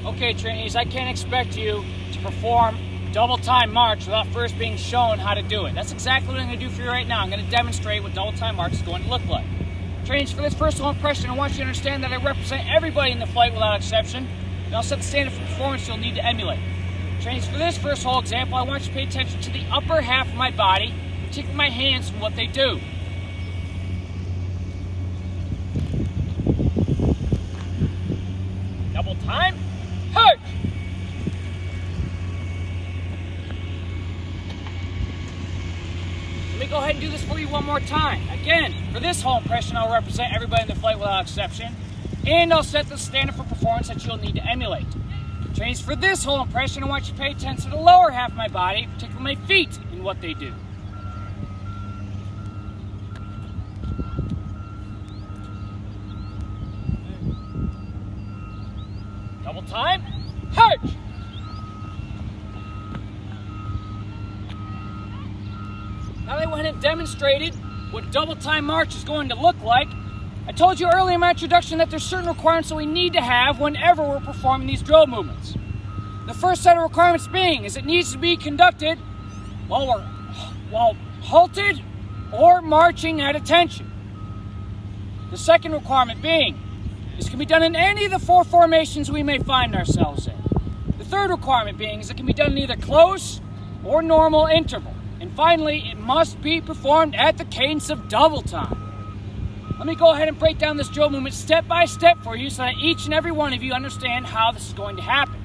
Okay, trainees, I can't expect you to perform double time march without first being shown how to do it. That's exactly what I'm going to do for you right now. I'm going to demonstrate what double time march is going to look like. Trainees, for this first whole impression, I want you to understand that I represent everybody in the flight without exception, and I'll set the standard for performance you'll need to emulate. Trainees, for this first whole example, I want you to pay attention to the upper half of my body, particularly my hands and what they do. Double time, march! Let me go ahead and do this for you one more time. Again, for this whole impression, I'll represent everybody in the flight without exception, and I'll set the standard for performance that you'll need to emulate. Trainees, for this whole impression, I want you to pay attention to the lower half of my body, particularly my feet, and what they do. Double time, march! Now that I went and demonstrated what double time march is going to look like, I told you earlier in my introduction that there's certain requirements that we need to have whenever we're performing these drill movements. The first set of requirements being is it needs to be conducted while halted or marching at attention. The second requirement being this can be done in any of the four formations we may find ourselves in. The third requirement being is it can be done in either close or normal interval. And finally, it must be performed at the cadence of double time. Let me go ahead and break down this drill movement step by step for you so that each and every one of you understand how this is going to happen.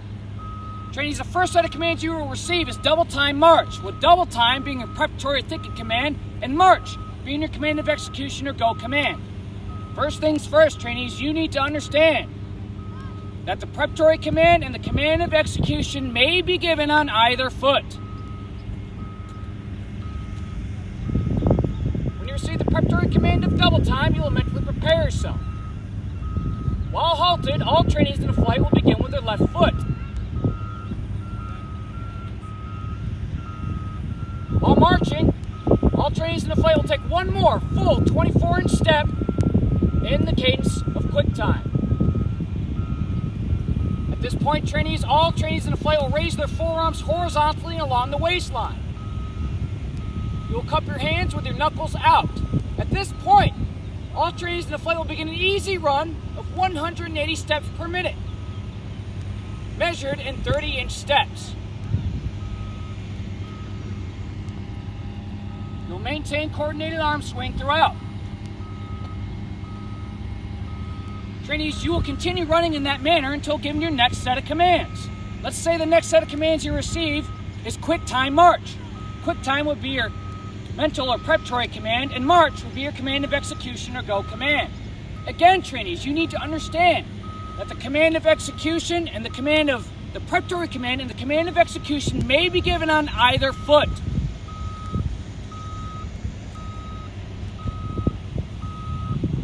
Trainees, the first set of commands you will receive is double time march, with double time being your preparatory thinking command and march being your command of execution or go command. First things first, trainees, you need to understand that the preparatory command and the command of execution may be given on either foot. When you receive the preparatory command of double time, you will mentally prepare yourself. While halted, all trainees in the flight will begin with their left foot. While marching, all trainees in the flight will take one more full 24-inch step in the cadence of quick time. At this point, trainees, all trainees in the flight will raise their forearms horizontally along the waistline. You will cup your hands with your knuckles out. At this point, all trainees in the flight will begin an easy run of 180 steps per minute, measured in 30-inch steps. You'll maintain coordinated arm swing throughout. Trainees, you will continue running in that manner until given your next set of commands. Let's say the next set of commands you receive is quick time march. Quick time would be your mental or preparatory command, and march would be your command of execution or go command. Again, trainees, you need to understand that the command of execution and the command of the preparatory command and the command of execution may be given on either foot.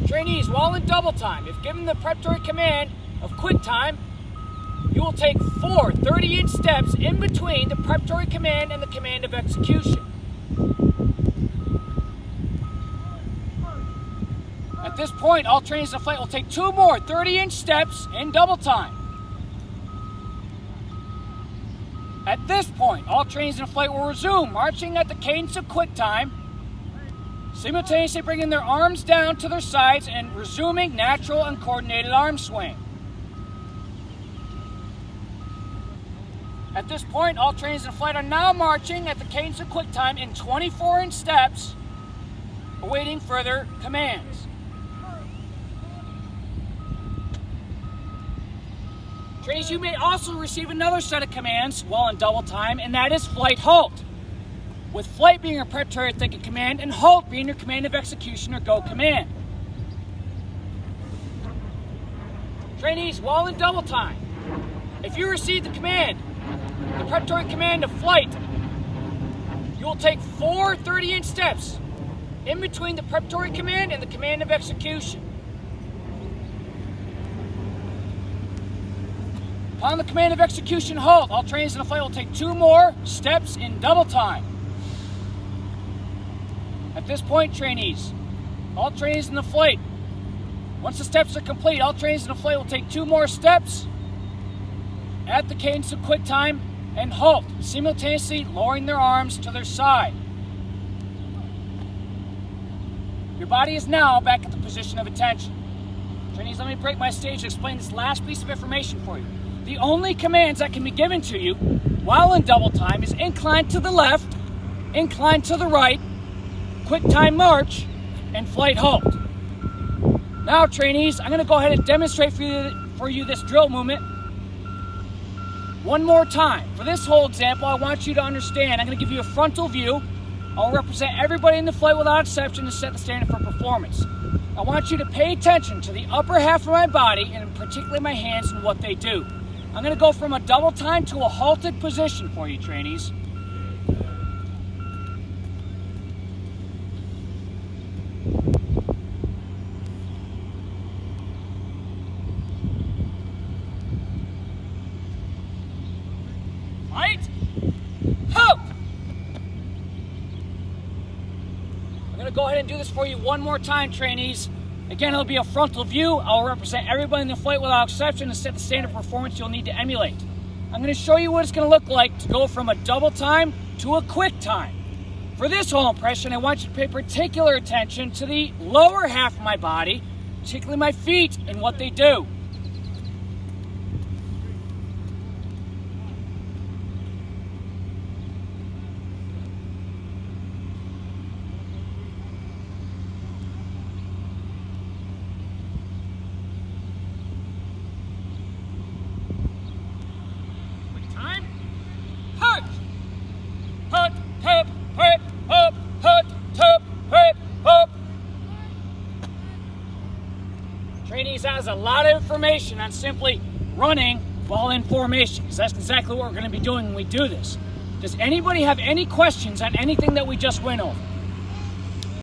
Trainees, while in double time, if given the preparatory command of quick time, you will take 4 30-inch steps in between the preparatory command and the command of execution. At this point, all trainees in the flight will take 2 more 30-inch steps in double time. At this point, all trainees in the flight will resume marching at the cadence of quick time, simultaneously bringing their arms down to their sides and resuming natural and coordinated arm swing. At this point, all trainees in flight are now marching at the cadence of quick time in 24-inch steps, awaiting further commands. Trainees, you may also receive another set of commands while in double time, and that is flight halt, with flight being your preparatory thinking command and halt being your command of execution or go command. Trainees, while in double time, if you receive the command, the preparatory command of flight, you will take 4 30-inch steps in between the preparatory command and the command of execution. Upon the command of execution halt, all trainees in the flight will take 2 more steps in double time. At this point, trainees, all trainees in the flight, once the steps are complete, all trainees in the flight will take 2 more steps at the cadence of quick time, and halt, simultaneously lowering their arms to their side. Your body is now back at the position of attention. Trainees, let me break my stage to explain this last piece of information for you. The only commands that can be given to you while in double time is incline to the left, incline to the right, quick time march, and flight halt. Now, trainees, I'm going to go ahead and demonstrate for you this drill movement one more time. For this whole example, I want you to understand, I'm going to give you a frontal view. I'll represent everybody in the flight without exception to set the standard for performance. I want you to pay attention to the upper half of my body, and particularly my hands and what they do. I'm going to go from a double time to a halted position for you, trainees. Right? Halt! I'm going to go ahead and do this for you one more time, trainees. Again, it'll be a frontal view. I'll represent everybody in the flight without exception and set the standard performance you'll need to emulate. I'm going to show you what it's going to look like to go from a double time to a quick time. For this whole impression, I want you to pay particular attention to the lower half of my body, particularly my feet and what they do. Trainees, that is a lot of information on simply running while in formation, because that's exactly what we're going to be doing when we do this. Does anybody have any questions on anything that we just went over?